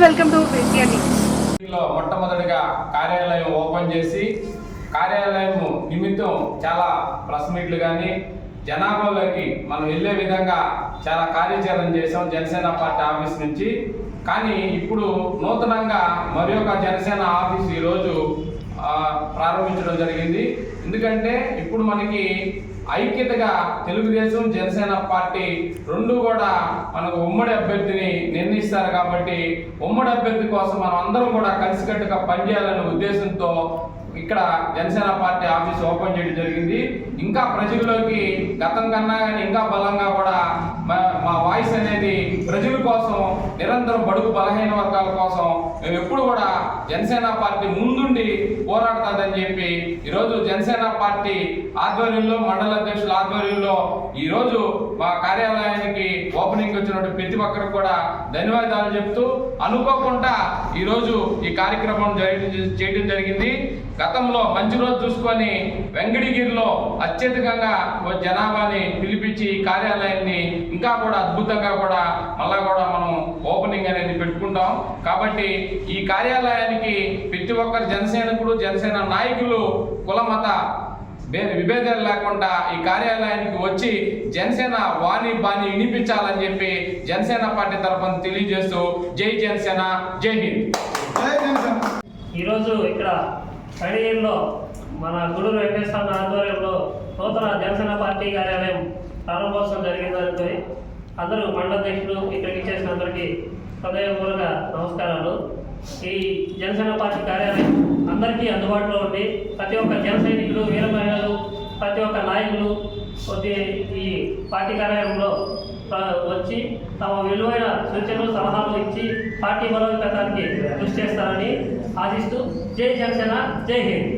Welcome to విద్యాని. మొట్టమొదటిగా కార్యాలయం open చేసి కార్యాలయం నిమిత్తం చాలా ప్రెస్ మీట్లు కానీ జనాభాలోకి మనం వెళ్ళే విధంగా చాలా కార్యాచరణ చేసాం జనసేన పార్టీ ఆఫీస్ నుంచి. కానీ ఇప్పుడు నూతనంగా మరి ఒక జనసేన ఆఫీస్ ఈరోజు ప్రారంభించడం జరిగింది. ఎందుకంటే ఇప్పుడు మనకి ఐక్యతగా తెలుగుదేశం జనసేన పార్టీ రెండు కూడా మనకు ఉమ్మడి అభ్యర్థిని నిర్ణయిస్తారు కాబట్టి ఉమ్మడి అభ్యర్థి కోసం మనం అందరం కూడా కలిసికట్టుగా పనిచేయాలనే ఉద్దేశంతో ఇక్కడ జనసేన పార్టీ ఆఫీస్ ఓపెన్ చేయడం జరిగింది. ఇంకా ప్రజల్లోకి గతం కన్నా కానీ ఇంకా బలంగా కూడా మా వాయిస్ అనేది ప్రజల కోసం నిరంతరం బడుగు బలహీన వర్గాల కోసం మేము ఎప్పుడు కూడా జనసేన పార్టీ ముందుండి పోరాడుతుందని చెప్పి ఈరోజు జనసేన పార్టీ ఆధ్వర్యంలో మండల అధ్యక్షుల ఆధ్వర్యంలో ఈరోజు మా కార్యాలయానికి ఓపెనింగ్ వచ్చినటువంటి ప్రతి ఒక్కరికి కూడా ధన్యవాదాలు చెప్తూ అనుకోకుండా ఈరోజు ఈ కార్యక్రమం చేయడం జరిగింది. గతంలో మంచి రోజు చూసుకొని వెంకటగిరిలో అత్యధికంగా జనాభాని పిలిపించి కార్యాలయాన్ని ఇంకా కూడా అద్భుతంగా కూడా మళ్ళా కూడా మనం ఓపెనింగ్ అనేది పెట్టుకుంటాం. కాబట్టి ఈ కార్యాలయానికి ప్రతి ఒక్కరు జనసేనకుడు జనసేన నాయకులు కుల మత విభేదాలు లేకుండా ఈ కార్యాలయానికి వచ్చి జనసేన వాణి బాణి వినిపించాలని చెప్పి జనసేన పార్టీ తరఫున తెలియజేస్తూ జై జనసేన, జై హింద్. ఈరోజు ఇక్కడ కడిగిరిలో మన గుడూరు వెంకటేశ్వర ఆధ్వర్యంలో నూతన జనసేన పార్టీ కార్యాలయం ప్రారంభోత్సవం జరిగిందని అందరూ మండలాధ్యక్షులు ఇక్కడికి చేసిన అందరికీ హృదయపూర్వక నమస్కారాలు. ఈ జనసేన పార్టీ కార్యాలయం అందరికీ అందుబాటులో ఉండి ప్రతి ఒక్క జన సైనికులు, వీర మహిళలు, ప్రతి ఒక్క నాయకులు ఈ పార్టీ కార్యాలయంలో వచ్చి తమ విలువైన సూచనలు సలహాలు ఇచ్చి పార్టీ బలోపేతానికి కృషి చేస్తారని ఆశిస్తూ జై జనసేన, జై హింద్.